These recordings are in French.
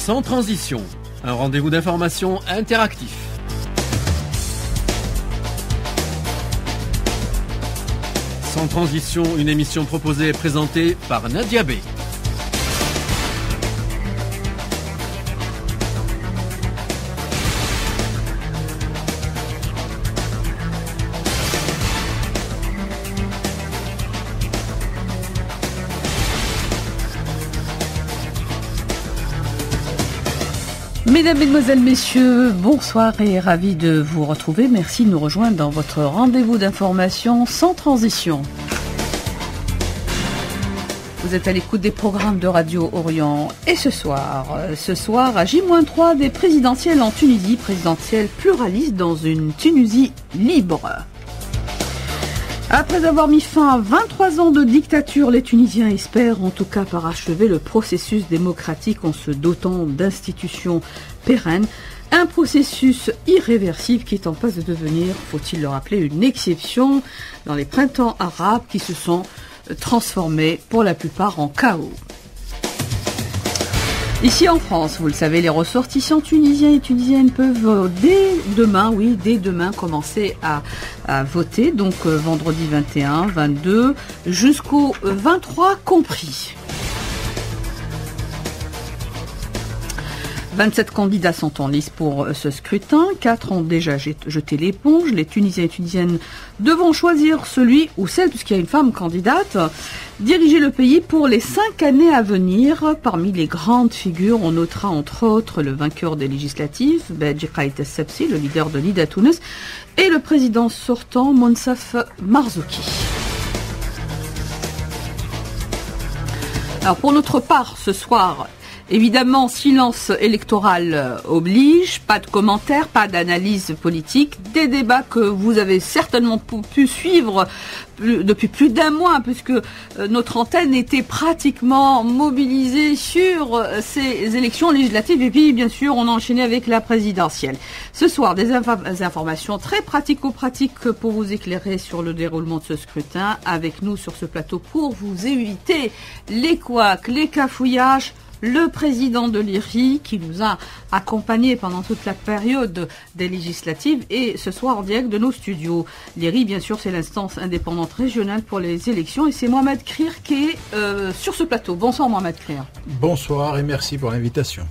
Sans transition, un rendez-vous d'information interactif. Sans transition, une émission proposée et présentée par Nadia B. Mesdames, Mesdemoiselles, Messieurs, bonsoir et ravi de vous retrouver. Merci de nous rejoindre dans votre rendez-vous d'information sans transition. Vous êtes à l'écoute des programmes de Radio Orient et ce soir à J-3 des présidentielles en Tunisie, présidentielles pluralistes dans une Tunisie libre. Après avoir mis fin à 23 ans de dictature, les Tunisiens espèrent en tout cas parachever le processus démocratique en se dotant d'institutions pérennes. Un processus irréversible qui est en passe de devenir, faut-il le rappeler, une exception dans les printemps arabes qui se sont transformés pour la plupart en chaos. Ici en France, vous le savez, les ressortissants tunisiens et tunisiennes peuvent dès demain commencer à voter, donc vendredi 21, 22 jusqu'au 23 compris. 27 candidats sont en lice pour ce scrutin, 4 ont déjà jeté l'éponge. Les Tunisiens et Tunisiennes devront choisir celui ou celle, puisqu'il y a une femme candidate, diriger le pays pour les 5 années à venir. Parmi les grandes figures, on notera entre autres le vainqueur des législatives, Beji Caid Essebsi, le leader de l'Ida Tunis, et le président sortant, Monsaf Marzouki. Alors pour notre part, ce soir, évidemment, silence électoral oblige, pas de commentaires, pas d'analyse politique, des débats que vous avez certainement pu suivre depuis plus d'un mois, puisque notre antenne était pratiquement mobilisée sur ces élections législatives, et puis bien sûr on a enchaîné avec la présidentielle. Ce soir, des informations très pratico-pratiques pour vous éclairer sur le déroulement de ce scrutin, avec nous sur ce plateau pour vous éviter les couacs, les cafouillages. Le président de l'IRI qui nous a accompagnés pendant toute la période des législatives et ce soir en direct de nos studios. L'IRI, bien sûr, c'est l'instance indépendante régionale pour les élections et c'est Mohamed Krir qui est sur ce plateau. Bonsoir Mohamed Krir. Bonsoir et merci pour l'invitation.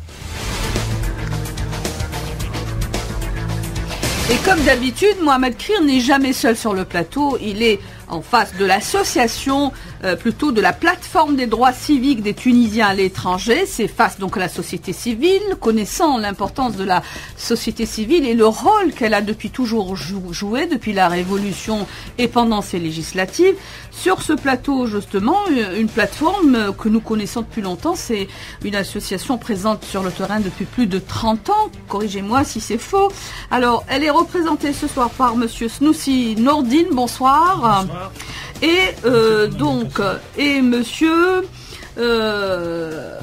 Et comme d'habitude, Mohamed Krir n'est jamais seul sur le plateau, il est en face de l'association, plutôt de la plateforme des droits civiques des Tunisiens à l'étranger. C'est face donc à la société civile, connaissant l'importance de la société civile et le rôle qu'elle a depuis toujours joué, depuis la Révolution et pendant ces législatives. Sur ce plateau, justement, une plateforme que nous connaissons depuis longtemps, c'est une association présente sur le terrain depuis plus de 30 ans. Corrigez-moi si c'est faux. Alors, elle est représentée ce soir par monsieur Snoussi Nordine. Bonsoir. Bonsoir. Et monsieur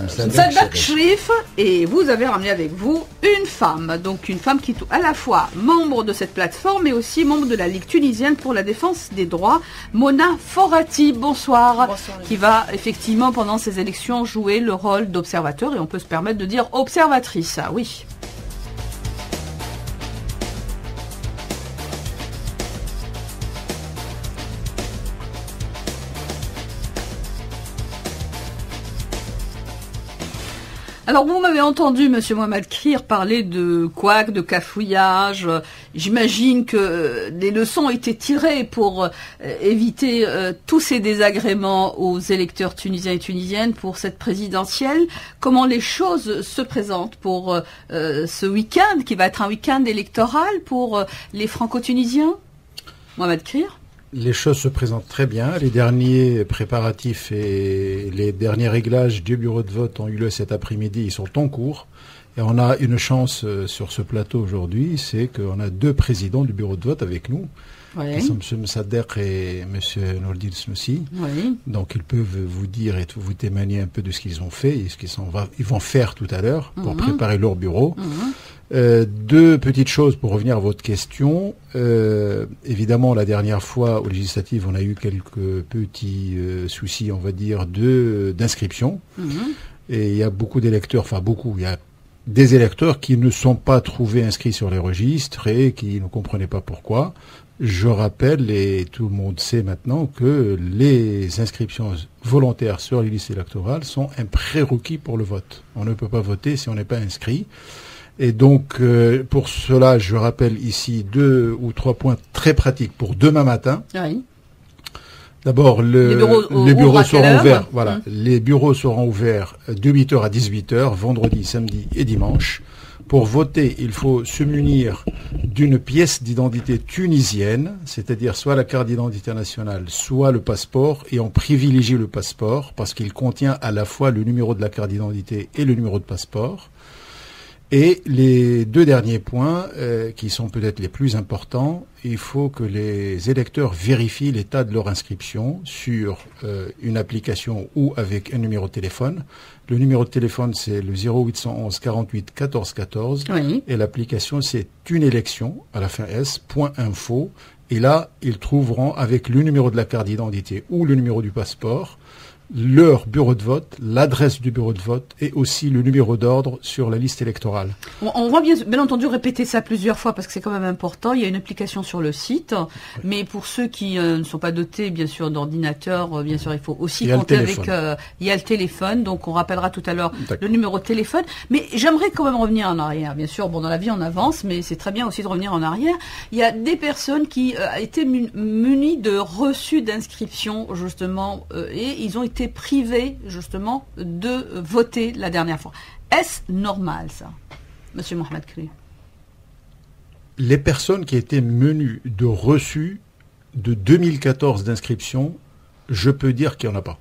Sadak Shrif, et vous avez ramené avec vous une femme, donc une femme qui est à la fois membre de cette plateforme mais aussi membre de la Ligue tunisienne pour la défense des droits, Mona Forati. Bonsoir. Bonsoir. Qui va effectivement pendant ces élections jouer le rôle d'observateur et on peut se permettre de dire observatrice. Ah oui. Alors, vous m'avez entendu, monsieur Mohamed Krir, parler de couac, de cafouillage. J'imagine que des leçons ont été tirées pour éviter tous ces désagréments aux électeurs tunisiens et tunisiennes pour cette présidentielle. Comment les choses se présentent pour ce week-end, qui va être un week-end électoral pour les franco-tunisiens? Mohamed Krir? Les choses se présentent très bien. Les derniers préparatifs et les derniers réglages du bureau de vote ont eu lieu cet après-midi. Ils sont en cours. Et on a une chance sur ce plateau aujourd'hui, c'est qu'on a 2 présidents du bureau de vote avec nous. Oui. Qui sont M. Msadek et M. Nordine Snoussi. Oui. Donc ils peuvent vous dire et vous témoigner un peu de ce qu'ils ont fait et ce qu'ils vont faire tout à l'heure pour préparer leur bureau. 2 petites choses pour revenir à votre question. Évidemment, la dernière fois aux législatives, on a eu quelques petits soucis, on va dire, d'inscription. Et il y a beaucoup d'électeurs, enfin beaucoup, il y a des électeurs qui ne sont pas trouvés inscrits sur les registres et qui ne comprenaient pas pourquoi. Je rappelle, et tout le monde sait maintenant, que les inscriptions volontaires sur les listes électorales sont un prérequis pour le vote. On ne peut pas voter si on n'est pas inscrit. Et donc, pour cela, je rappelle ici 2 ou 3 points très pratiques pour demain matin. Oui. D'abord, les bureaux seront ouverts. Voilà, les bureaux seront ouverts de 8h à 18h, vendredi, samedi et dimanche. Pour voter, il faut se munir d'une pièce d'identité tunisienne, c'est-à-dire soit la carte d'identité nationale, soit le passeport, et on privilégie le passeport parce qu'il contient à la fois le numéro de la carte d'identité et le numéro de passeport. Et les 2 derniers points, qui sont peut-être les plus importants, il faut que les électeurs vérifient l'état de leur inscription sur une application ou avec un numéro de téléphone. Le numéro de téléphone, c'est le 0811 48 14 14. Oui. Et l'application, c'est une élection, à la fin s.info. Et là, ils trouveront avec le numéro de la carte d'identité ou le numéro du passeport leur bureau de vote, l'adresse du bureau de vote et aussi le numéro d'ordre sur la liste électorale. On va bien entendu répéter ça plusieurs fois parce que c'est quand même important. Il y a une application sur le site, mais pour ceux qui ne sont pas dotés bien sûr d'ordinateur, bien sûr il faut aussi compter avec. Il y a le téléphone, donc on rappellera tout à l'heure le numéro de téléphone. Mais j'aimerais quand même revenir en arrière. Bien sûr, bon dans la vie on avance, mais c'est très bien aussi de revenir en arrière. Il y a des personnes qui étaient munies de reçus d'inscription justement et ils ont été privés justement de voter la dernière fois. Est-ce normal ça, Monsieur Mohamed Kri? Les personnes qui étaient menues de reçus de 2014 d'inscription, je peux dire qu'il n'y en a pas.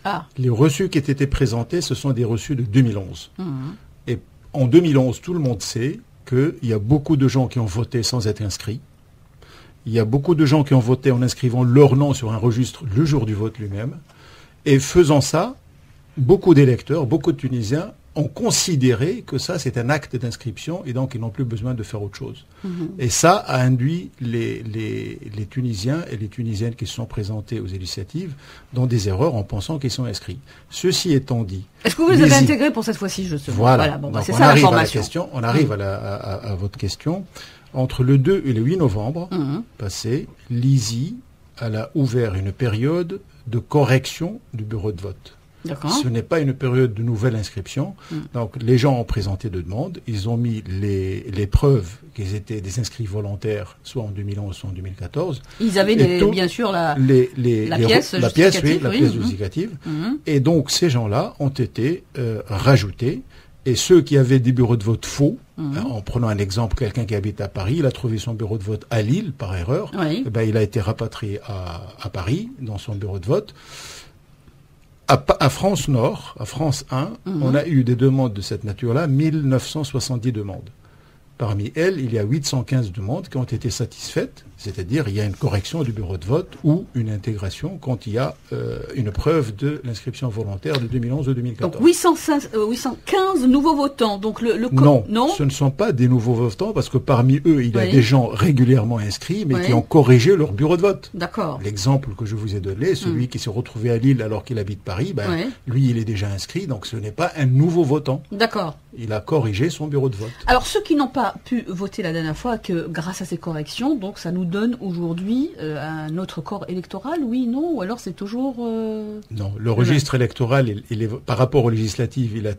Ah. Les reçus qui étaient présentés, ce sont des reçus de 2011. Et en 2011, tout le monde sait qu'il y a beaucoup de gens qui ont voté sans être inscrits. Il y a beaucoup de gens qui ont voté en inscrivant leur nom sur un registre le jour du vote lui-même. Et faisant ça, beaucoup d'électeurs, beaucoup de Tunisiens ont considéré que ça, c'est un acte d'inscription et donc ils n'ont plus besoin de faire autre chose. Et ça a induit les Tunisiens et les Tunisiennes qui se sont présentés aux législatives dans des erreurs en pensant qu'ils sont inscrits. Ceci étant dit... Est-ce que vous les avez intégrés pour cette fois-ci, justement? Voilà. Bon, c'est ça l'information. On arrive à votre question. Entre le 2 et le 8 novembre passé, l'ISI a ouvert une période de correction du bureau de vote. Ce n'est pas une période de nouvelle inscription. Donc, les gens ont présenté de demandes. Ils ont mis les preuves qu'ils étaient des inscrits volontaires, soit en 2011, soit en 2014. Ils avaient bien sûr la pièce justificative. Et donc, ces gens-là ont été rajoutés. Et ceux qui avaient des bureaux de vote faux, en prenant un exemple, quelqu'un qui habite à Paris, il a trouvé son bureau de vote à Lille, par erreur, il a été rapatrié à Paris, dans son bureau de vote. À France Nord, à France 1, on a eu des demandes de cette nature-là, 1970 demandes. Parmi elles, il y a 815 demandes qui ont été satisfaites, c'est-à-dire il y a une correction du bureau de vote ou une intégration quand il y a une preuve de l'inscription volontaire de 2011 ou 2014. Donc 815 nouveaux votants. Donc non, ce ne sont pas des nouveaux votants parce que parmi eux, il y a des gens régulièrement inscrits mais qui ont corrigé leur bureau de vote. D'accord. L'exemple que je vous ai donné, celui qui s'est retrouvé à Lille alors qu'il habite Paris, lui, il est déjà inscrit, donc ce n'est pas un nouveau votant. D'accord. Il a corrigé son bureau de vote. Alors ceux qui n'ont pas pu voter la dernière fois, que grâce à ces corrections, donc ça nous donne aujourd'hui un autre corps électoral, oui, non, ou alors c'est toujours... Non, le registre électoral, par rapport aux législatives, il a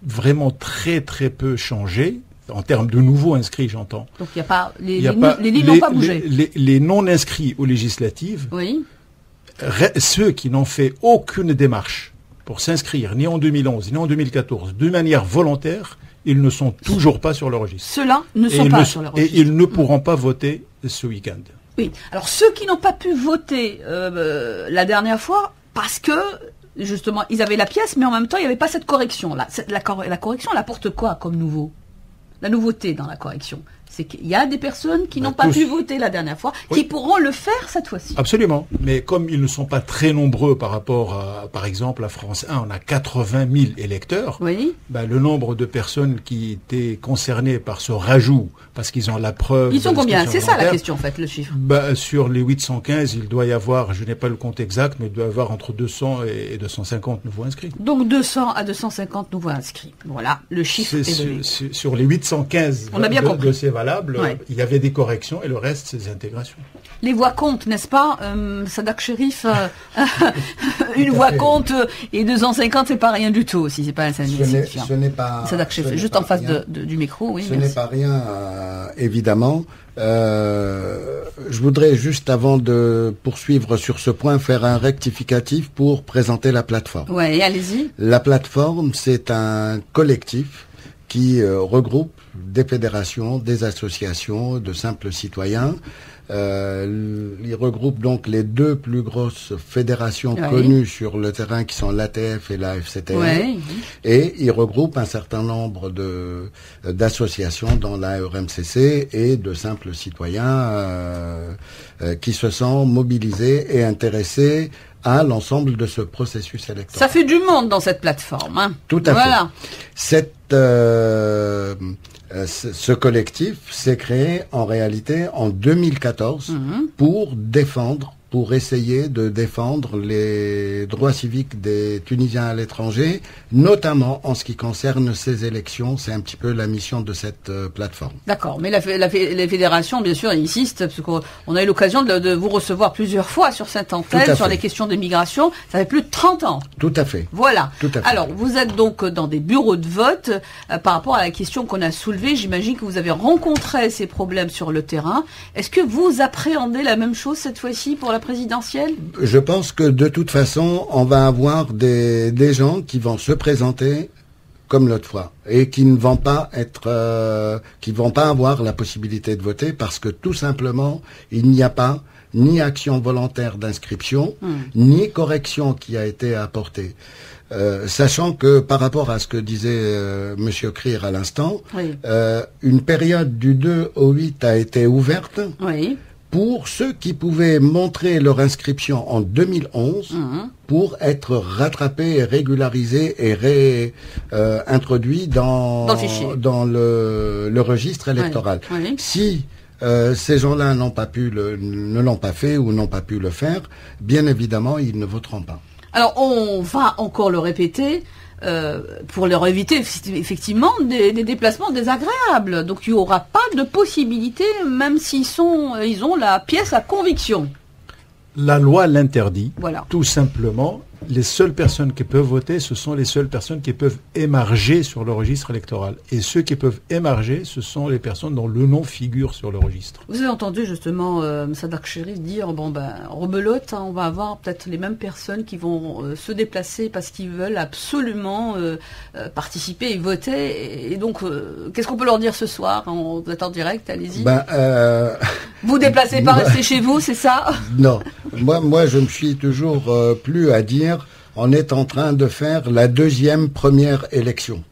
vraiment très très peu changé, en termes de nouveaux inscrits, j'entends. Donc il n'y a pas... Les lignes n'ont pas bougé. Les non-inscrits aux législatives, ceux qui n'ont fait aucune démarche pour s'inscrire, ni en 2011, ni en 2014, de manière volontaire, ils ne sont toujours pas sur le registre. Ceux-là ne sont pas sur le registre. Et ils ne pourront pas voter ce week-end. Oui. Alors ceux qui n'ont pas pu voter la dernière fois, parce que justement ils avaient la pièce, mais en même temps il n'y avait pas cette correction. La correction, elle apporte quoi comme nouveau? La nouveauté dans la correction, C'est qu'il y a des personnes qui n'ont pas pu voter la dernière fois, qui pourront le faire cette fois-ci. Absolument. Mais comme ils ne sont pas très nombreux par rapport à, par exemple, à France 1, on a 80 000 électeurs. Oui. Le nombre de personnes qui étaient concernées par ce rajout, parce qu'ils ont la preuve... Ils sont combien? C'est ça la question, en fait, le chiffre. Sur les 815, il doit y avoir, je n'ai pas le compte exact, mais il doit y avoir entre 200 et 250 nouveaux inscrits. Donc 200 à 250 nouveaux inscrits. Voilà, le chiffre est donné. Sur les 815 on a bien compris. dossiers valables, il y avait des corrections et le reste, c'est des intégrations. Les voix comptent, n'est-ce pas, Sadak Chérif? Une voix compte et 250, c'est pas rien du tout aussi, c'est pas insignifiant. Ce n'est pas... Sadak Chérif, juste en face du micro, oui. Ce n'est pas rien, évidemment. Je voudrais juste, avant de poursuivre sur ce point, faire un rectificatif pour présenter la plateforme. Oui, allez-y. La plateforme, c'est un collectif qui regroupe des fédérations, des associations, de simples citoyens. Il regroupe donc les deux plus grosses fédérations connues sur le terrain qui sont l'ATF et la FCTR. Et il regroupe un certain nombre d'associations dans la RMCC et de simples citoyens qui se sont mobilisés et intéressés à l'ensemble de ce processus électoral. Ça fait du monde dans cette plateforme. Hein. Tout à fait. Ce collectif s'est créé en réalité en 2014 pour essayer de défendre les droits civiques des Tunisiens à l'étranger, notamment en ce qui concerne ces élections. C'est un petit peu la mission de cette plateforme. D'accord, mais les fédérations, bien sûr, insistent, parce qu'on a eu l'occasion de vous recevoir plusieurs fois sur cette antenne, sur les questions de migration. Ça fait plus de 30 ans. Tout à fait. Voilà. Tout à fait. Alors, vous êtes donc dans des bureaux de vote. Par rapport à la question qu'on a soulevée, j'imagine que vous avez rencontré ces problèmes sur le terrain. Est-ce que vous appréhendez la même chose cette fois-ci pour la présidentielle? Je pense que de toute façon, on va avoir des gens qui vont se présenter comme l'autre fois et qui ne vont pas avoir la possibilité de voter parce que tout simplement, il n'y a pas ni action volontaire d'inscription, ni correction qui a été apportée. Sachant que par rapport à ce que disait Monsieur Krier à l'instant, une période du 2 au 8 a été ouverte. Pour ceux qui pouvaient montrer leur inscription en 2011 pour être rattrapés et régularisés et réintroduits dans le registre électoral. Si ces gens-là ne l'ont pas fait ou n'ont pas pu le faire, bien évidemment, ils ne voteront pas. Alors, on va encore le répéter, pour leur éviter effectivement des déplacements désagréables. Donc, il n'y aura pas de possibilité, même s'ils ont la pièce à conviction. La loi l'interdit. Voilà. Tout simplement, les seules personnes qui peuvent voter, ce sont les seules personnes qui peuvent émarger sur le registre électoral. Et ceux qui peuvent émarger, ce sont les personnes dont le nom figure sur le registre. Vous avez entendu justement Sadak Chérif dire, rebelote, on va avoir peut-être les mêmes personnes qui vont se déplacer parce qu'ils veulent absolument participer et voter. Et donc, qu'est-ce qu'on peut leur dire ce soir? On est en direct, allez-y. Vous déplacez pas, restez chez vous, c'est ça? Non. Moi, je me suis toujours plu à dire, on est en train de faire la deuxième première élection.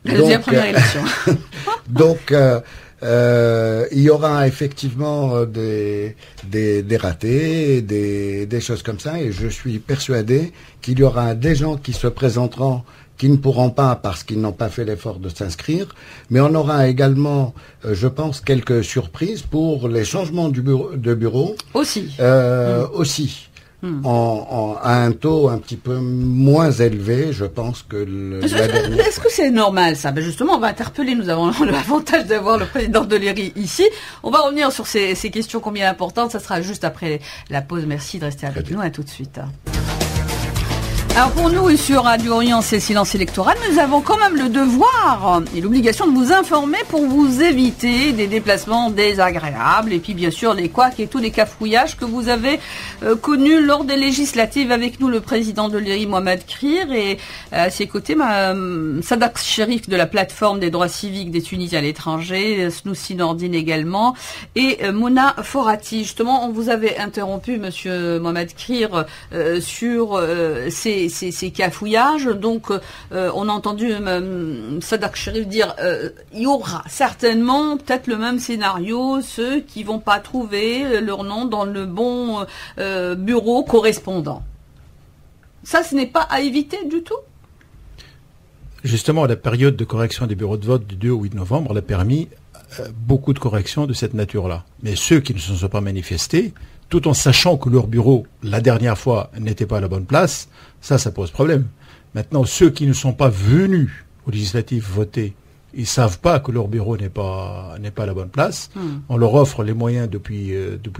Première élection. Donc, il y aura effectivement des ratés, des choses comme ça, et je suis persuadé qu'il y aura des gens qui se présenteront qui ne pourront pas parce qu'ils n'ont pas fait l'effort de s'inscrire, mais on aura également, je pense, quelques surprises pour les changements de bureau. Aussi. À un taux un petit peu moins élevé, je pense que la dernière. Est-ce que c'est normal ça? Justement, on va interpeller, nous avons l'avantage d'avoir le président de l'ERI ici. On va revenir sur ces questions combien importantes, ça sera juste après la pause. Merci de rester avec nous, à tout de suite. Alors pour nous, sur Radio Orient, c'est Silence électoral, nous avons quand même le devoir et l'obligation de vous informer pour vous éviter des déplacements désagréables et puis bien sûr les couacs et tous les cafouillages que vous avez connus lors des législatives. Avec nous le président de l'ERI, Mohamed Krier, et à ses côtés Sadak Chérif de la plateforme des droits civiques des Tunisiens à l'étranger, Snoussi Nordine également, et Mona Forati. Justement, on vous avait interrompu, monsieur Mohamed Krier, sur ces ces cafouillages. Donc, on a entendu Sadak Cherif dire il y aura certainement peut-être le même scénario, ceux qui vont pas trouver leur nom dans le bon bureau correspondant. Ça, ce n'est pas à éviter du tout. Justement, la période de correction des bureaux de vote du 2 au 8 novembre a permis beaucoup de corrections de cette nature-là. Mais ceux qui ne se sont pas manifestés, tout en sachant que leur bureau, la dernière fois, n'était pas à la bonne place, ça pose problème. Maintenant, ceux qui ne sont pas venus au législatif voter, ils savent pas que leur bureau n'est pas à la bonne place. On leur offre les moyens depuis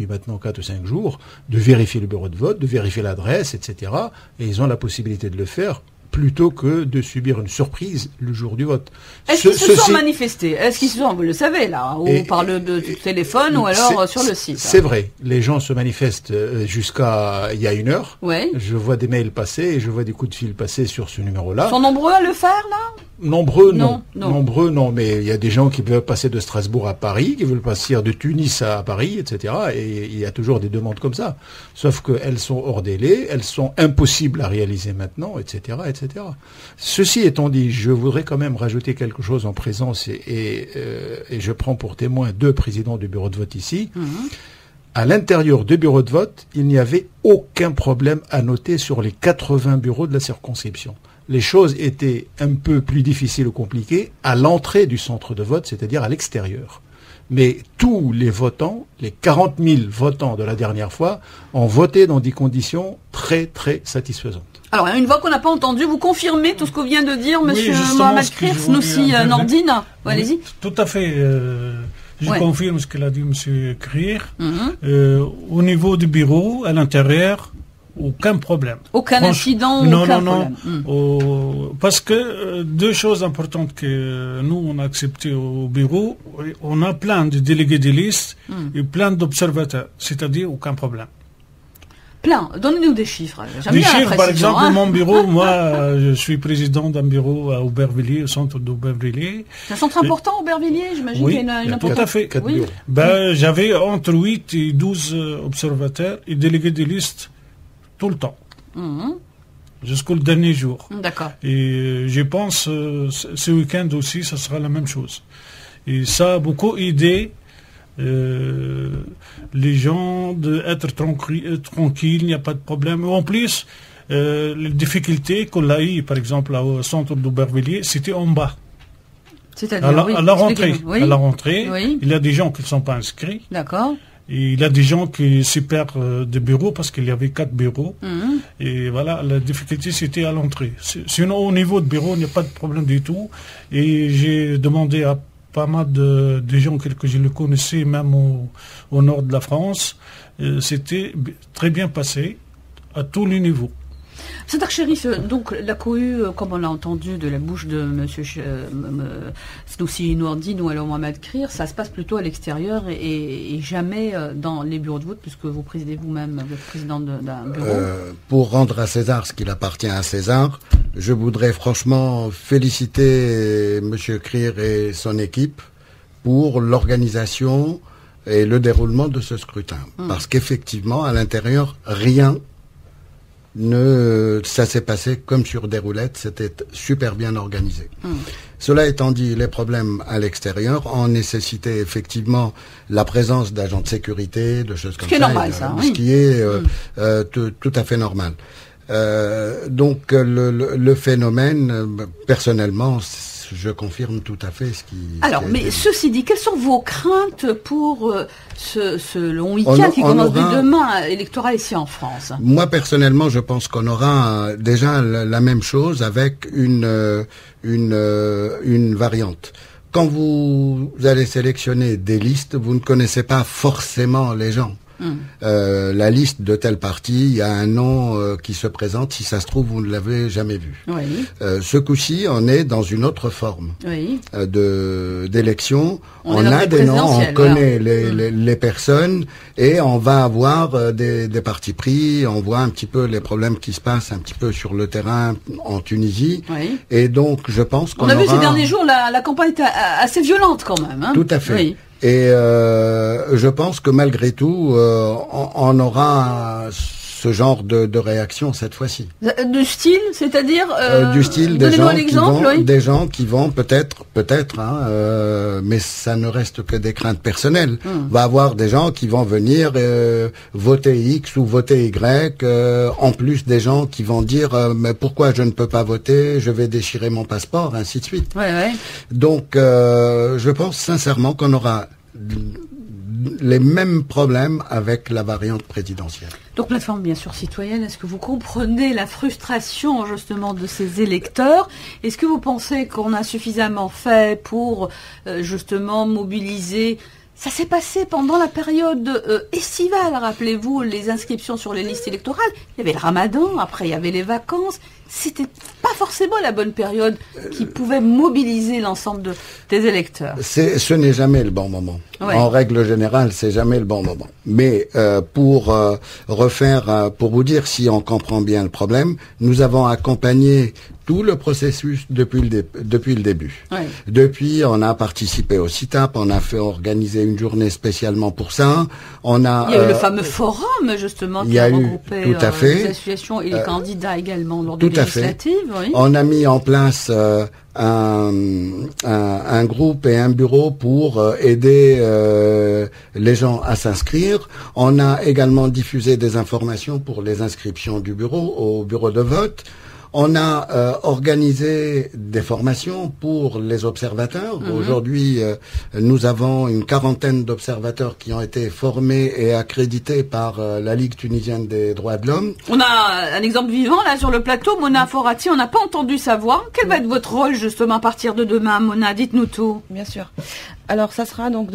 maintenant 4 ou 5 jours de vérifier le bureau de vote, de vérifier l'adresse, etc. Et ils ont la possibilité de le faire plutôt que de subir une surprise le jour du vote. Est-ce qu'ils se sont manifestés? Est-ce qu'ils se sont, vous le savez là, ou par le téléphone ou alors sur le site? C'est vrai, les gens se manifestent jusqu'à il y a 1 heure. Ouais. Je vois des mails passer et je vois des coups de fil passer sur ce numéro-là. Ils sont nombreux à le faire là? Nombreux, non. Nombreux, non. Mais il y a des gens qui veulent passer de Strasbourg à Paris, qui veulent passer de Tunis à Paris, etc. Et il y a toujours des demandes comme ça. Sauf qu'elles sont hors délai, elles sont impossibles à réaliser maintenant, etc., etc. Ceci étant dit, je voudrais quand même rajouter quelque chose en présence et je prends pour témoin 2 présidents du bureau de vote ici. À l'intérieur du bureau de vote, il n'y avait aucun problème à noter sur les 80 bureaux de la circonscription. Les choses étaient un peu plus difficiles ou compliquées à l'entrée du centre de vote, c'est-à-dire à l'extérieur. Mais tous les votants, les 40 000 votants de la dernière fois, ont voté dans des conditions très, très satisfaisantes. Alors, une voix qu'on n'a pas entendue, vous confirmez tout ce que vient de dire Monsieur Mohamed Krirs, Snoussi Nordine. Oui, allez-y. Tout à fait. Je confirme ce qu'il a dit Monsieur Krirs. Au niveau du bureau, à l'intérieur, aucun problème. Aucun incident, aucun problème. Parce que 2 choses importantes que nous, on a acceptées au bureau, on a plein de délégués de liste et plein d'observateurs, c'est-à-dire aucun problème. Plein. Donnez-nous des chiffres. Des chiffres, par exemple, mon bureau, moi, je suis président d'un bureau à Aubervilliers, au centre d'Aubervilliers. C'est un centre important, Aubervilliers, j'imagine qu'il y a une importance. Tout à fait. Oui. J'avais entre 8 et 12 observateurs et délégués de liste tout le temps. Jusqu'au dernier jour. D'accord. Et je pense, ce week-end aussi, ça sera la même chose. Et ça a beaucoup aidé les gens d'être tranquilles, il n'y a pas de problème. En plus, les difficultés qu'on a eues, par exemple, au centre d'Aubervilliers, c'était en bas. C'est-à-dire, à la rentrée, il y a des gens qui ne sont pas inscrits. D'accord. Et il y a des gens qui se perdent des bureaux parce qu'il y avait 4 bureaux. Et voilà, la difficulté, c'était à l'entrée. Sinon, au niveau de bureau, il n'y a pas de problème du tout. Et j'ai demandé à pas mal de gens que je le connaissais, même au nord de la France. C'était très bien passé à tous les niveaux. Sadak Cherif, donc la cohue, comme on l'a entendu de la bouche de M. Snoussi Nordine ou alors Mohamed Krirs, ça se passe plutôt à l'extérieur et jamais dans les bureaux de vote, puisque vous présidez vous-même, vous êtes président d'un bureau. Pour rendre à César ce qu'il appartient à César, je voudrais franchement féliciter M. Krirs et son équipe pour l'organisation et le déroulement de ce scrutin. Parce qu'effectivement, à l'intérieur, ça s'est passé comme sur des roulettes, c'était super bien organisé. Cela étant dit, les problèmes à l'extérieur ont nécessité effectivement la présence d'agents de sécurité, de choses comme ça. Ce qui est normal, ça. Ce qui est tout à fait normal. Donc le phénomène, personnellement, je confirme tout à fait ce qui... Alors, mais ceci dit, quelles sont vos craintes pour ce long week-end qui commence dès demain, électoral ici en France? Moi, personnellement, je pense qu'on aura déjà la même chose avec une variante. Quand vous allez sélectionner des listes, vous ne connaissez pas forcément les gens. La liste de tel parti, il y a un nom qui se présente, si ça se trouve, vous ne l'avez jamais vu. Oui. Ce coup-ci, on est dans une autre forme d'élection. On a des noms, on connaît les personnes et on va avoir des partis pris, on voit un petit peu les problèmes qui se passent un petit peu sur le terrain en Tunisie. Et donc, je pense qu'on a vu ces derniers jours, la campagne était assez violente quand même. Tout à fait. Oui. Et je pense que malgré tout, on aura ce genre de réaction cette fois-ci. Du style, c'est-à-dire du style des gens qui vont peut-être, mais ça ne reste que des craintes personnelles. On va avoir des gens qui vont venir voter X ou voter Y, en plus des gens qui vont dire mais pourquoi je ne peux pas voter, je vais déchirer mon passeport, ainsi de suite. Ouais. Donc je pense sincèrement qu'on aura les mêmes problèmes avec la variante présidentielle. Donc plateforme bien sûr citoyenne, est-ce que vous comprenez la frustration justement de ces électeurs? Est-ce que vous pensez qu'on a suffisamment fait pour justement mobiliser? Ça s'est passé pendant la période estivale, rappelez-vous, les inscriptions sur les listes électorales. Il y avait le ramadan, après il y avait les vacances. C'était pas forcément la bonne période qui pouvait mobiliser l'ensemble des électeurs. Ce n'est jamais le bon moment. Ouais. En règle générale, c'est jamais le bon moment. Mais pour vous dire si on comprend bien le problème, nous avons accompagné tout le processus depuis le début. Ouais. Depuis, on a participé au CITAP, on a organisé une journée spécialement pour ça. Il y a eu le fameux forum justement qui a regroupé les associations et les candidats également lors des législatives. Oui. On a mis en place un groupe et un bureau pour aider les gens à s'inscrire. On a également diffusé des informations pour les inscriptions au bureau de vote. On a organisé des formations pour les observateurs. Aujourd'hui, nous avons une quarantaine d'observateurs qui ont été formés et accrédités par la Ligue tunisienne des droits de l'homme. On a un exemple vivant là sur le plateau, Mona Forati, on n'a pas entendu sa voix. Quel va être votre rôle justement à partir de demain, Mona? Dites-nous tout. Bien sûr. Alors, ça sera donc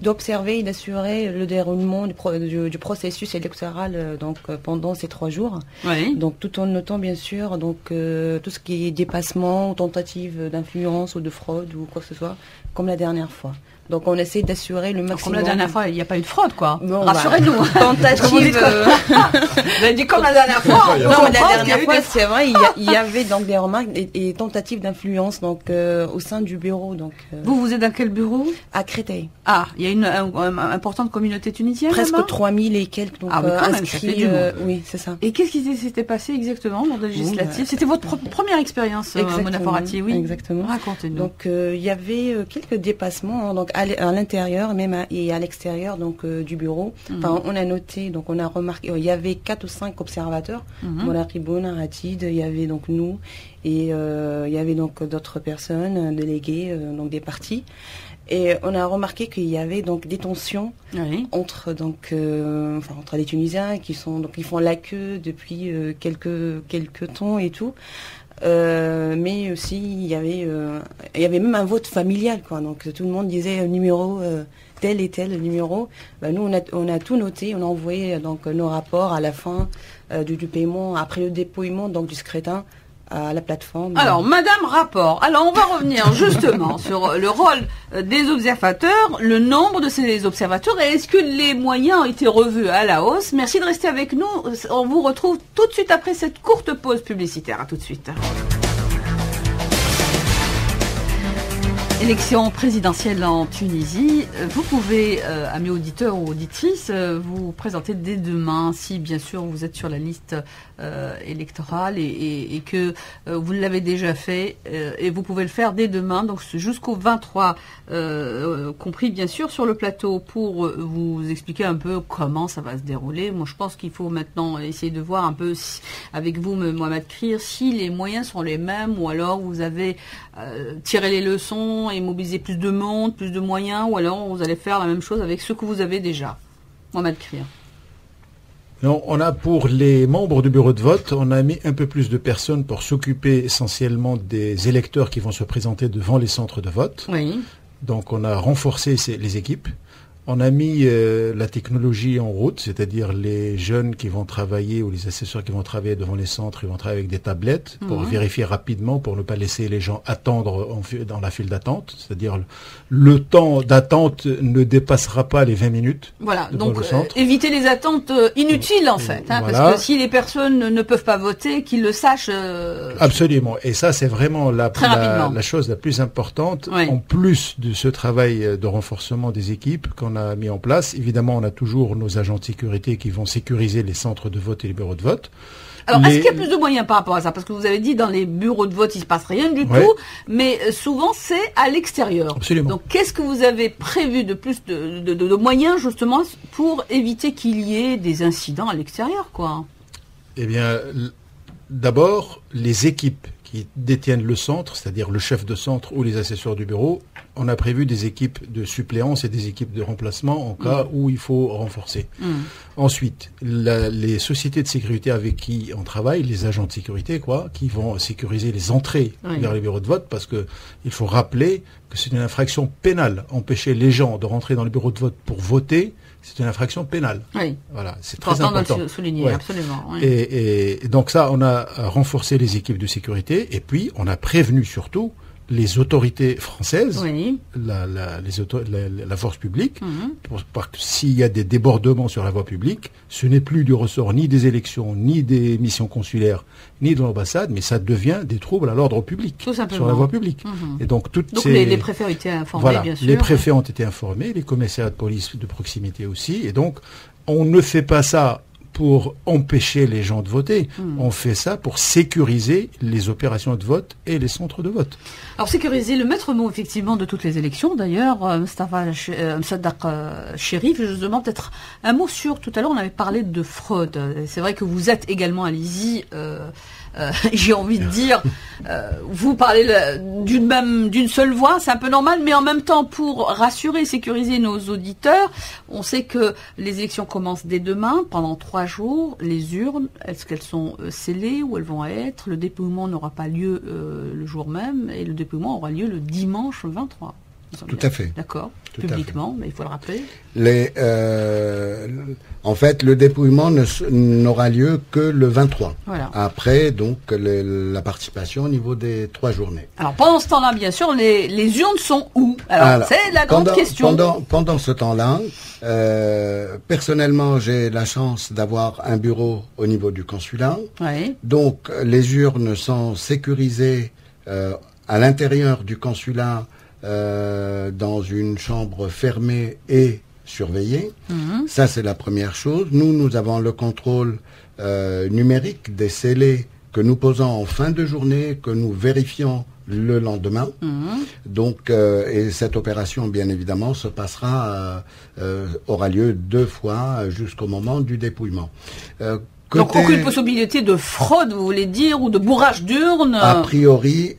d'observer et d'assurer le déroulement du processus électoral pendant ces 3 jours. Oui. Donc, tout en notant bien sûr tout ce qui est dépassement ou tentative d'influence ou de fraude ou quoi que ce soit, comme la dernière fois. Donc on essaie d'assurer le maximum. Comme la dernière fois, il n'y a pas eu de fraude, quoi. Bon, rassurez-nous. Tentative. Vous avez dit comme la dernière fois. Non, la dernière fois, c'est vrai, il y avait donc des remarques et tentatives d'influence au sein du bureau. Donc. Vous êtes dans quel bureau? À Créteil. Ah, il y a une importante communauté tunisienne. Presque 3000 et quelques donc inscrits. Oui, c'est ça. Et qu'est-ce qui s'était passé exactement lors de la législative? C'était votre première expérience, Mona Forati, oui. Exactement. Racontez-nous. Donc il y avait quelques dépassements. Donc à l'intérieur même et à l'extérieur du bureau. Enfin, on a noté, donc on a remarqué, il y avait 4 ou 5 observateurs. Mola Ribouna, Ratid, il y avait donc nous et il y avait donc d'autres personnes déléguées donc des partis. Et on a remarqué qu'il y avait donc des tensions entre les Tunisiens qui font la queue depuis quelques temps et tout. Mais aussi il y avait même un vote familial, quoi. Donc tout le monde disait numéro tel et tel numéro. Nous on a tout noté, on a envoyé donc nos rapports à la fin du paiement, après le dépouillement donc du scrutin à la plateforme. Alors, Madame Rapport, on va revenir justement sur le rôle des observateurs, le nombre de ces observateurs et est-ce que les moyens ont été revus à la hausse? Merci de rester avec nous. On vous retrouve tout de suite après cette courte pause publicitaire. À tout de suite. Élection présidentielle en Tunisie. Vous pouvez, amis auditeurs ou auditrices, vous présenter dès demain, si bien sûr vous êtes sur la liste électorale et que vous l'avez déjà fait, et vous pouvez le faire dès demain, donc jusqu'au 23, compris bien sûr sur le plateau, pour vous expliquer un peu comment ça va se dérouler. Moi je pense qu'il faut maintenant essayer de voir un peu avec vous, Mohamed Krir, si les moyens sont les mêmes ou alors vous avez tiré les leçons et mobiliser plus de monde, plus de moyens, ou alors vous allez faire la même chose avec ce que vous avez déjà. Mohamed Krir. Non, on a pour les membres du bureau de vote, on a mis un peu plus de personnes pour s'occuper essentiellement des électeurs qui vont se présenter devant les centres de vote. Oui. Donc on a renforcé les équipes. On a mis la technologie en route, c'est-à-dire les jeunes qui vont travailler ou les assesseurs qui vont travailler devant les centres, ils vont travailler avec des tablettes pour vérifier rapidement, pour ne pas laisser les gens attendre dans la file d'attente. C'est-à-dire le temps d'attente ne dépassera pas les 20 minutes. Voilà, donc éviter les attentes inutiles en fait, voilà. Parce que si les personnes ne peuvent pas voter, qu'ils le sachent. Absolument, et ça c'est vraiment la chose la plus importante, en plus de ce travail de renforcement des équipes qu'on qu'on a mis en place. Évidemment, on a toujours nos agents de sécurité qui vont sécuriser les centres de vote et les bureaux de vote. Alors, est-ce qu'il y a plus de moyens par rapport à ça? Parce que vous avez dit, dans les bureaux de vote, il se passe rien du tout, mais souvent, c'est à l'extérieur. Absolument. Donc, qu'est-ce que vous avez prévu de plus de moyens, justement, pour éviter qu'il y ait des incidents à l'extérieur, quoi? Eh bien, d'abord, les équipes qui détiennent le centre, c'est-à-dire le chef de centre ou les assesseurs du bureau, on a prévu des équipes de suppléance et des équipes de remplacement en cas où il faut renforcer. Ensuite, les sociétés de sécurité avec qui on travaille, les agents de sécurité, qui vont sécuriser les entrées vers les bureaux de vote, parce que il faut rappeler que c'est une infraction pénale. Empêcher les gens de rentrer dans les bureaux de vote pour voter, c'est une infraction pénale. Oui. Voilà, c'est très important. De le souligner, absolument. Oui. Et donc ça, on a renforcé les équipes de sécurité, et puis on a prévenu surtout les autorités françaises, la force publique, parce que s'il y a des débordements sur la voie publique, ce n'est plus du ressort ni des élections, ni des missions consulaires, ni de l'ambassade, mais ça devient des troubles à l'ordre public sur la voie publique. Et donc les préfets ont été informés, bien sûr. Les préfets ont été informés, les commissariats de police de proximité aussi, et donc on ne fait pas ça pour empêcher les gens de voter. On fait ça pour sécuriser les opérations de vote et les centres de vote. Alors sécuriser, le maître mot effectivement de toutes les élections d'ailleurs, Mostafa Msaddaq Cherif, je demande peut-être un mot sur, tout à l'heure on avait parlé de fraude. C'est vrai que vous êtes également à l'ISI, j'ai envie de dire, vous parlez d'une seule voix, c'est un peu normal, mais en même temps, pour rassurer, sécuriser nos auditeurs, on sait que les élections commencent dès demain, pendant 3 jours. Les urnes, est-ce qu'elles sont scellées, où elles vont être? Le dépouillement n'aura pas lieu le jour même, et le dépouillement aura lieu le dimanche 23. Tout à fait. D'accord. Publiquement, mais il faut le rappeler. En fait, le dépouillement n'aura lieu que le 23. Voilà. Après, donc, la participation au niveau des 3 journées. Alors, pendant ce temps-là, bien sûr, les urnes sont où? Alors, c'est la grande question. Pendant ce temps-là, personnellement, j'ai la chance d'avoir un bureau au niveau du consulat. Oui. Donc, les urnes sont sécurisées à l'intérieur du consulat, dans une chambre fermée et surveillée. Ça, c'est la première chose. Nous avons le contrôle numérique des scellés que nous posons en fin de journée, que nous vérifions le lendemain. Donc, et cette opération, bien évidemment, se passera, aura lieu 2 fois jusqu'au moment du dépouillement. Donc aucune possibilité de fraude, vous voulez dire, ou de bourrage d'urnes? A priori,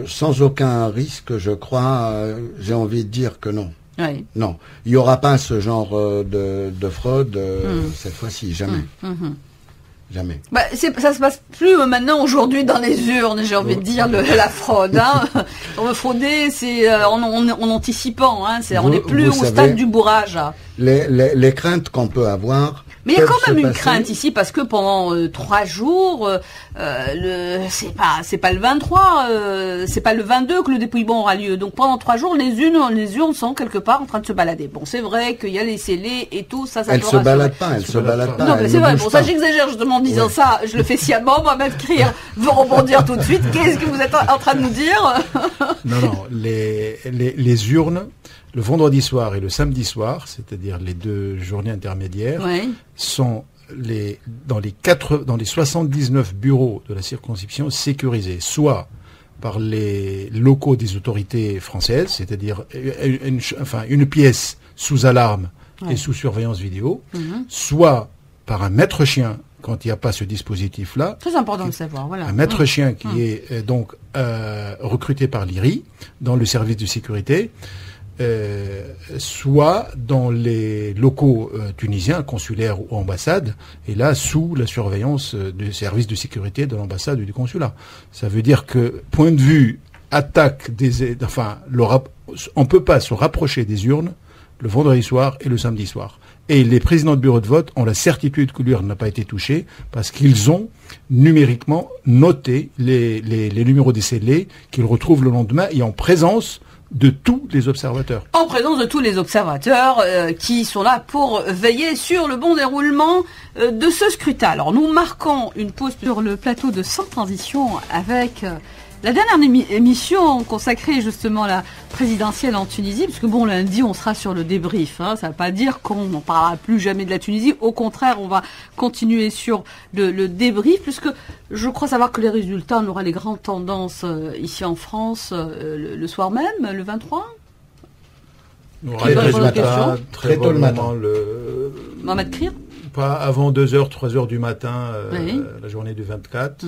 sans aucun risque, je crois, j'ai envie de dire que non. Oui. Non, il n'y aura pas ce genre de fraude cette fois-ci, jamais. Jamais. Bah, ça se passe plus maintenant aujourd'hui dans les urnes, j'ai envie de dire, la fraude. On veut frauder, c'est en anticipant, on n'est plus au stade du bourrage. Les craintes qu'on peut avoir. Mais il y a quand même une crainte ici, parce que pendant 3 jours, c'est pas le 23, c'est pas le 22 que le dépouillement aura lieu. Donc pendant 3 jours, les urnes sont quelque part en train de se balader. Bon, c'est vrai qu'il y a les scellés et tout, ça elles se baladent pas. Non, mais c'est vrai. Bon, ça j'exagère justement en disant ça. Je le fais sciemment. Moi-même, Krier veut rebondir tout de suite. Qu'est-ce que vous êtes en train de nous dire? Non, les urnes, le vendredi soir et le samedi soir, c'est-à-dire les 2 journées intermédiaires, sont dans les 79 bureaux de la circonscription sécurisés, soit par les locaux des autorités françaises, c'est-à-dire une pièce sous alarme et sous surveillance vidéo, soit par un maître chien quand il n'y a pas ce dispositif-là. Très important de savoir, voilà. Un maître chien qui est donc recruté par l'IRI dans le service de sécurité, soit dans les locaux tunisiens, consulaires ou ambassades, et là sous la surveillance du service de sécurité de l'ambassade ou du consulat. Ça veut dire que, point de vue attaque on peut pas se rapprocher des urnes le vendredi soir et le samedi soir. Et les présidents de bureau de vote ont la certitude que l'urne n'a pas été touchée parce qu'ils ont numériquement noté les numéros des scellés qu'ils retrouvent le lendemain et en présence de tous les observateurs. En présence de tous les observateurs qui sont là pour veiller sur le bon déroulement de ce scrutin. Alors nous marquons une pause sur le plateau de Sans Transition avec La dernière émission consacrée justement à la présidentielle en Tunisie, parce que bon, lundi, on sera sur le débrief. Ça ne veut pas dire qu'on n'en parlera plus jamais de la Tunisie. Au contraire, on va continuer sur le débrief, puisque je crois savoir que les résultats, on aura les grandes tendances ici en France le soir même, le 23. On aura les résultats très tôt le matin. Mohamed Krir. Pas avant 2h, 3h du matin, la journée du 24.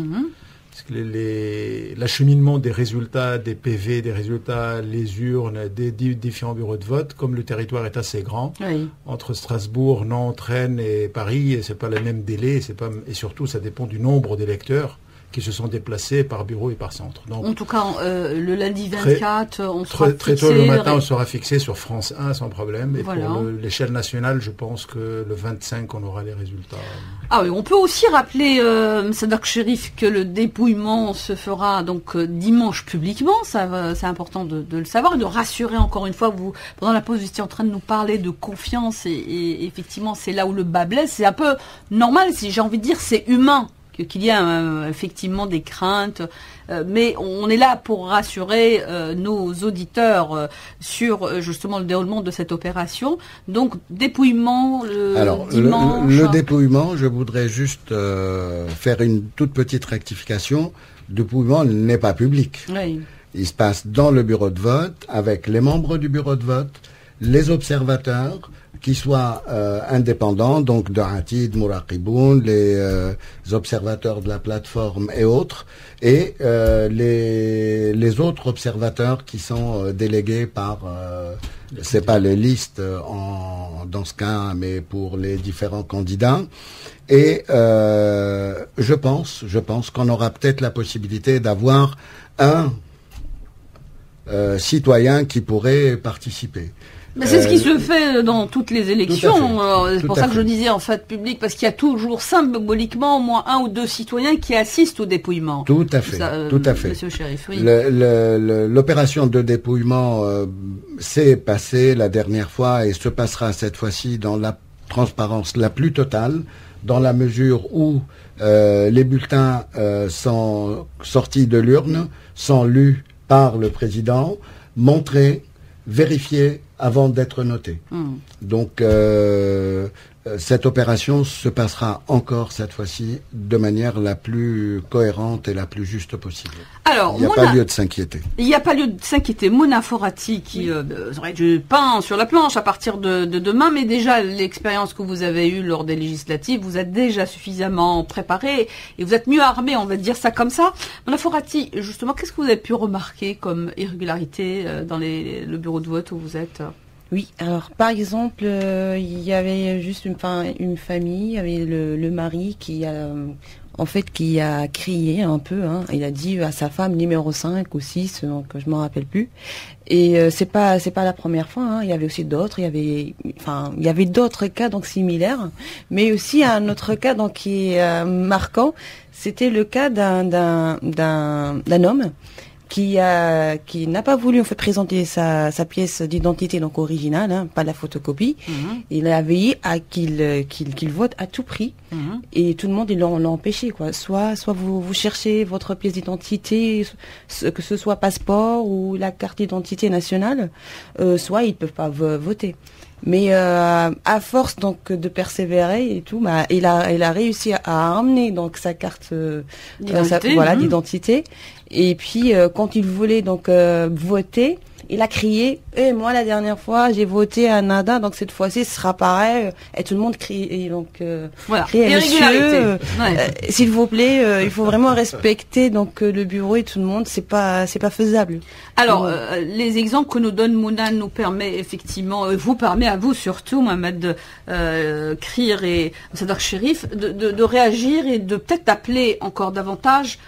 Parce que l'acheminement des résultats, des PV, des résultats, les urnes, des différents bureaux de vote, comme le territoire est assez grand, entre Strasbourg, Nantes, Rennes et Paris, c'est pas le même délai, et surtout ça dépend du nombre d'électeurs qui se sont déplacés par bureau et par centre. Donc, en tout cas, le lundi 24, on sera très tôt le matin, on sera fixé sur France 1 sans problème. Et voilà. Pour l'échelle nationale, je pense que le 25, on aura les résultats. Ah oui, on peut aussi rappeler, Sadak Chérif, que le dépouillement se fera donc dimanche publiquement. C'est important de le savoir et de rassurer encore une fois. Vous, pendant la pause, vous étiez en train de nous parler de confiance et effectivement, c'est là où le bas blesse. C'est un peu normal, si j'ai envie de dire, c'est humain. Qu'il y a effectivement des craintes, mais on est là pour rassurer nos auditeurs sur justement le déroulement de cette opération. Donc dépouillement dimanche. Le dépouillement, je voudrais juste faire une toute petite rectification. Le dépouillement n'est pas public. Oui. Il se passe dans le bureau de vote avec les membres du bureau de vote, les observateurs, qui soient indépendants, donc de Atid, Mouraqiboun, les observateurs de la plateforme et autres, et les autres observateurs qui sont délégués par, c'est pas les listes dans ce cas, mais pour les différents candidats. Et je pense qu'on aura peut-être la possibilité d'avoir un citoyen qui pourrait participer. Mais c'est ce qui se fait dans toutes les élections. C'est pour ça que je disais en fait public, parce qu'il y a toujours symboliquement au moins 1 ou 2 citoyens qui assistent au dépouillement. Tout à fait, tout à fait. Monsieur Chérif, oui. L'opération de dépouillement s'est passée la dernière fois et se passera cette fois-ci dans la transparence la plus totale, dans la mesure où les bulletins sont sortis de l'urne, sont lus par le président, montrés, vérifiés avant d'être notés. Donc cette opération se passera encore cette fois-ci de manière la plus cohérente et la plus juste possible. Alors, il n'y a pas lieu de s'inquiéter. Il n'y a pas lieu de s'inquiéter. Mona Forati qui aurait du pain sur la planche à partir de demain, mais déjà l'expérience que vous avez eue lors des législatives vous a déjà suffisamment préparé et vous êtes mieux armé, on va dire ça comme ça. Mona Forati, justement, qu'est-ce que vous avez pu remarquer comme irrégularité dans le bureau de vote où vous êtes ? Oui, alors par exemple, il y avait juste une famille, il y avait le mari qui a crié un peu, il a dit à sa femme numéro 5 ou 6, donc je m'en rappelle plus. Et c'est pas la première fois, il y avait aussi d'autres, il y avait d'autres cas donc similaires, mais aussi un autre cas donc qui est marquant, c'était le cas d'un homme qui n'a pas voulu en fait présenter sa pièce d'identité donc originale, pas la photocopie. Il a veillé à qu'il vote à tout prix. Et tout le monde l'a empêché quoi. Soit vous cherchez votre pièce d'identité, que ce soit passeport ou la carte d'identité nationale, soit ils peuvent pas voter. Mais à force donc de persévérer et tout, il a réussi à amener donc sa carte d'identité. Et puis quand il voulait donc voter, il a crié « moi la dernière fois j'ai voté à nada, donc cette fois-ci ce sera pareil ». Et tout le monde crie. Et donc criait « Monsieur, s'il vous plaît, il faut vraiment respecter donc le bureau et tout le monde, c'est pas faisable ». Alors les exemples que nous donne Mouna nous permet effectivement, vous permet à vous surtout, Mohamed Krir et Sadak Chérif, de réagir et de peut-être appeler encore davantage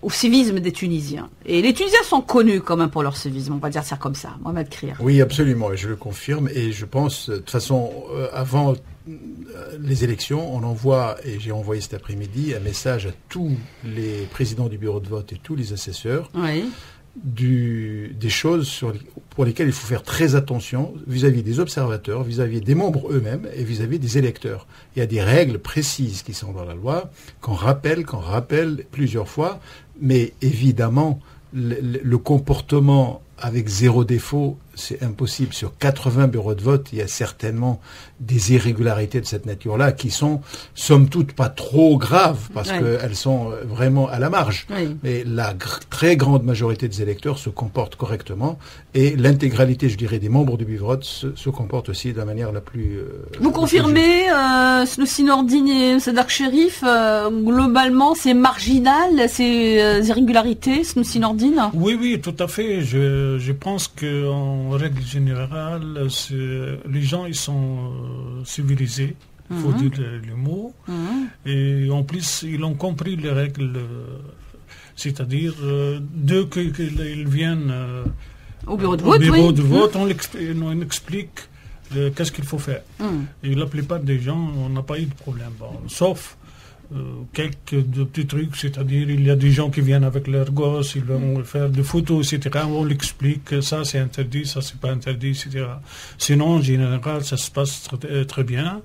au civisme des Tunisiens. Et les Tunisiens sont connus quand même pour leur civisme, on va dire ça comme ça. Mohamed Krir. Oui, absolument, et je le confirme. Et je pense, de toute façon, avant les élections, on envoie, et j'ai envoyé cet après-midi, un message à tous les présidents du bureau de vote et tous les assesseurs, des choses pour lesquelles il faut faire très attention vis-à-vis des observateurs, vis-à-vis des membres eux-mêmes et vis-à-vis des électeurs. Il y a des règles précises qui sont dans la loi, qu'on rappelle plusieurs fois, mais évidemment, le comportement avec zéro défaut, c'est impossible. Sur 80 bureaux de vote, il y a certainement des irrégularités de cette nature-là qui sont, somme toute, pas trop graves parce qu'elles sont vraiment à la marge. Oui. Mais la très grande majorité des électeurs se comportent correctement et l'intégralité, je dirais, des membres du bureau de vote se comportent aussi de la manière la plus... Vous confirmez, Snoussi Nordine et Sadak Cherif, globalement, c'est marginal, ces irrégularités, Snoussi Nordine? Oui, tout à fait. Je pense qu'en règle générale, les gens, ils sont civilisés, il faut dire le mot. Et en plus, ils ont compris les règles, c'est-à-dire, dès qu'ils viennent au bureau de vote, on explique qu'est-ce qu'il faut faire. Et la plupart des gens, on n'a pas eu de problème. Bon, sauf quelques petits trucs, c'est-à-dire il y a des gens qui viennent avec leurs gosses, ils vont faire des photos, etc. On l'explique, ça c'est interdit, ça c'est pas interdit, etc. Sinon, en général, ça se passe très bien.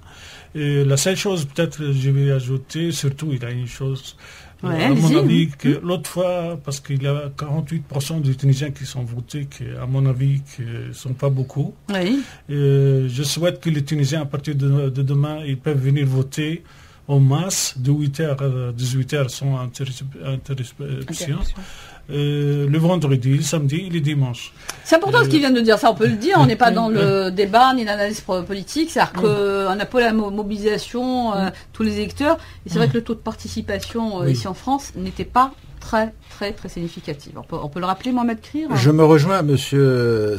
Et la seule chose, peut-être, je vais ajouter, surtout, il y a une chose, à mon avis, que l'autre fois, parce qu'il y a 48% des Tunisiens qui sont votés, qui, à mon avis, ne sont pas beaucoup. Oui. Je souhaite que les Tunisiens, à partir de demain, ils peuvent venir voter en masse, de 8h à 18h sans interruption. Le vendredi, le samedi et le dimanche. C'est important ce qu'il vient de dire, ça on peut le dire, on n'est pas dans le débat ni l'analyse politique, c'est-à-dire qu'on a pas la mobilisation, tous les électeurs, et c'est vrai que le taux de participation ici en France n'était pas très significatif. On peut le rappeler, Mohamed Krir? Je me rejoins à M.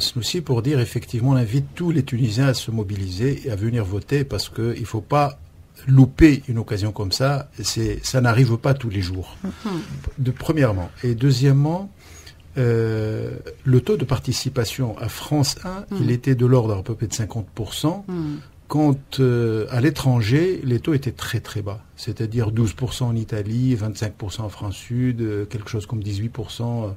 Snoussi pour dire effectivement, on invite tous les Tunisiens à se mobiliser et à venir voter parce qu'il ne faut pas louper une occasion comme ça, ça n'arrive pas tous les jours. Premièrement. Et deuxièmement, le taux de participation à France 1, il était de l'ordre à peu près de 50%, quand à l'étranger, les taux étaient très très bas. C'est-à-dire 12% en Italie, 25% en France Sud, quelque chose comme 18%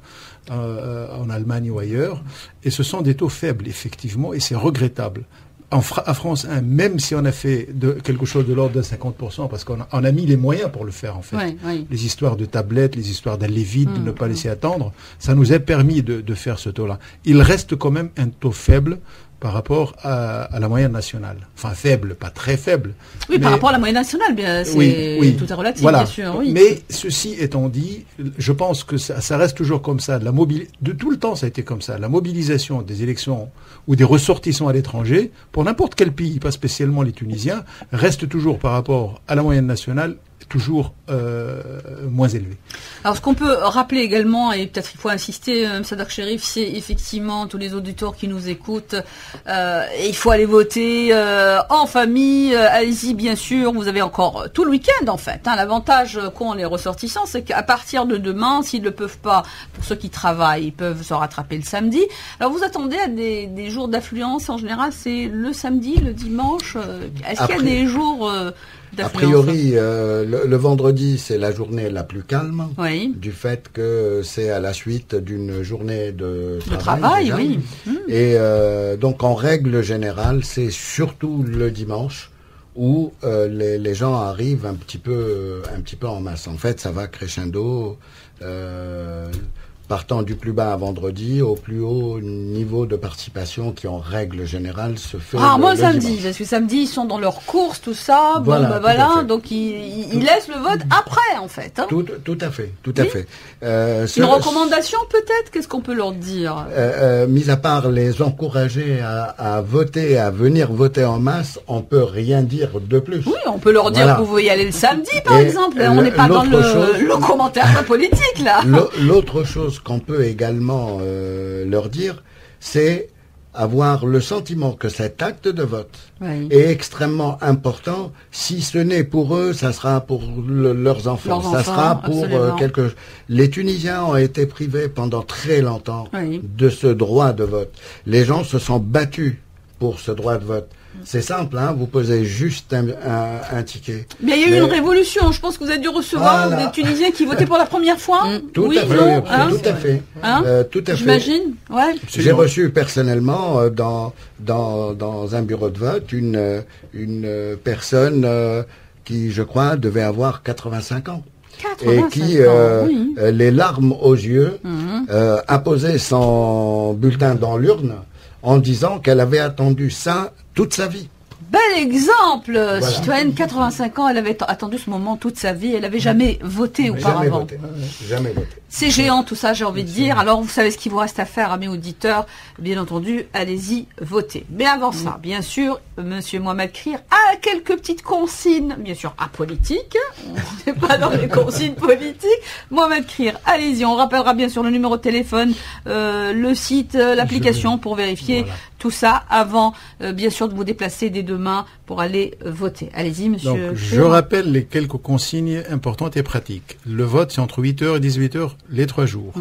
en Allemagne ou ailleurs. Et ce sont des taux faibles, effectivement, et c'est regrettable. À France 1, même si on a fait quelque chose de l'ordre de 50%, parce qu'on a mis les moyens pour le faire, en fait. Les histoires de tablettes, les histoires d'aller vite, de ne pas laisser attendre, ça nous a permis de faire ce taux-là. Il reste quand même un taux faible par rapport à la moyenne nationale. Enfin, faible, pas très faible. Oui, mais par rapport à la moyenne nationale, bien, tout est relatif, voilà. Bien sûr. Oui. Mais ceci étant dit, je pense que ça reste toujours comme ça. De tout le temps, ça a été comme ça. La mobilisation des élections ou des ressortissants à l'étranger, pour n'importe quel pays, pas spécialement les Tunisiens, reste toujours par rapport à la moyenne nationale toujours moins élevé. Alors ce qu'on peut rappeler également, et peut-être il faut insister, Sadak Cherif, c'est effectivement tous les auditeurs qui nous écoutent, il faut aller voter en famille, allez-y bien sûr, vous avez encore tout le week-end en fait. L'avantage qu'ont les ressortissants, c'est qu'à partir de demain, s'ils ne peuvent pas, pour ceux qui travaillent, ils peuvent se rattraper le samedi. Alors vous attendez à des jours d'affluence, en général c'est le samedi, le dimanche, est-ce qu'il y a des jours... A priori, le vendredi, c'est la journée la plus calme, du fait que c'est à la suite d'une journée de travail. Oui. Et donc, en règle générale, c'est surtout le dimanche où les gens arrivent un petit peu en masse. En fait, ça va crescendo, partant du plus bas à vendredi au plus haut niveau de participation qui en règle générale se fait le samedi, parce que samedi ils sont dans leurs courses, tout ça, donc ils laissent le vote après en fait. Tout à fait. Une recommandation peut-être, qu'est-ce qu'on peut leur dire? Mis à part les encourager à voter, à venir voter en masse, on peut rien dire de plus. Oui, on peut leur dire que vous pouvez y aller le samedi par exemple, on n'est pas dans le commentaire politique là. L'autre chose qu'on peut également leur dire, c'est avoir le sentiment que cet acte de vote est extrêmement important. Si ce n'est pour eux, ça sera pour leurs enfants. Ça sera pour Les Tunisiens ont été privés pendant très longtemps de ce droit de vote. Les gens se sont battus pour ce droit de vote. C'est simple, hein, vous posez juste un ticket. Mais il y a eu une révolution. Je pense que vous avez dû recevoir des Tunisiens qui votaient pour la première fois. Tout à fait. Non, hein, tout à fait. Hein, tout à fait. J'imagine. Ouais. J'ai reçu personnellement dans un bureau de vote une personne qui, je crois, devait avoir 85 ans. 85 et qui, les larmes aux yeux, a posé son bulletin dans l'urne en disant qu'elle avait attendu ça toute sa vie. Bel exemple, voilà. Citoyenne, 85 ans, elle avait attendu ce moment toute sa vie, elle n'avait jamais voté auparavant. Jamais voté. C'est géant tout ça, j'ai envie de dire. Alors vous savez ce qu'il vous reste à faire à mes auditeurs. Bien entendu, allez-y, votez. Mais avant ça, bien sûr, Monsieur Mohamed Krier a quelques petites consignes, bien sûr, apolitiques. On n'est pas dans les consignes politiques. Mohamed Krier, allez-y, on rappellera bien sûr le numéro de téléphone, le site, l'application pour vérifier tout ça avant, bien sûr, de vous déplacer dès demain pour aller voter. Allez-y, monsieur. Donc, je rappelle les quelques consignes importantes et pratiques. Le vote, c'est entre 8h et 18h les 3 jours.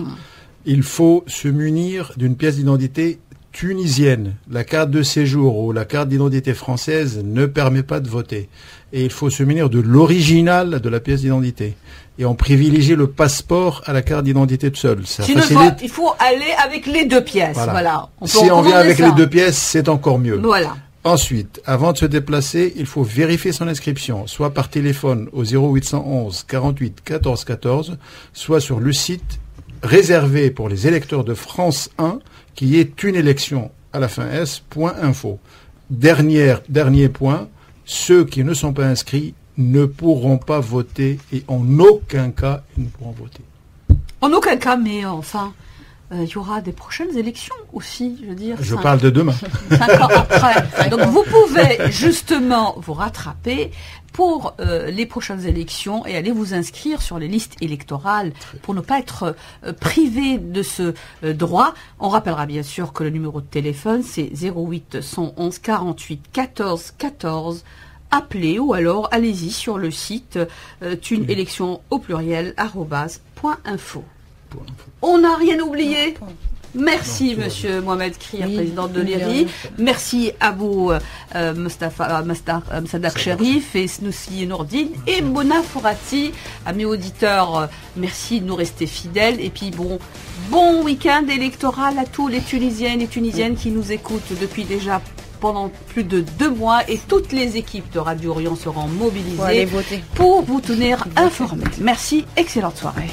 Il faut se munir d'une pièce d'identité tunisienne. La carte de séjour ou la carte d'identité française ne permet pas de voter. Et il faut se munir de l'original de la pièce d'identité. Et on privilégie le passeport à la carte d'identité seule. Ça facilite. Il faut aller avec les 2 pièces. Voilà. Si on vient avec les 2 pièces, c'est encore mieux. Voilà. Ensuite, avant de se déplacer, il faut vérifier son inscription, soit par téléphone au 0811 48 14 14, soit sur le site réservé pour les électeurs de France 1, qui est une élection à la fin s.info. Dernier point, ceux qui ne sont pas inscrits ne pourront pas voter et en aucun cas ils ne pourront voter. En aucun cas, mais enfin, il y aura des prochaines élections aussi, je veux dire. Je parle de demain. 5 ans après. Donc vous pouvez justement vous rattraper pour les prochaines élections et aller vous inscrire sur les listes électorales pour ne pas être privé de ce droit. On rappellera bien sûr que le numéro de téléphone c'est 08 111 48 14 14. Appelez ou alors allez-y sur le site tuneélection au pluriel @.info. On n'a rien oublié. Merci, monsieur Mohamed Krier, président de l'IRI. Merci à vous, Msadak Cherif et Snoussi Nourdine et Mona Fourati. À mes auditeurs, merci de nous rester fidèles. Et puis, bon week-end électoral à tous les Tunisiennes et Tunisiennes qui nous écoutent depuis déjà pendant plus de 2 mois et toutes les équipes de Radio Orient seront mobilisées pour vous tenir informés. Merci, excellente soirée.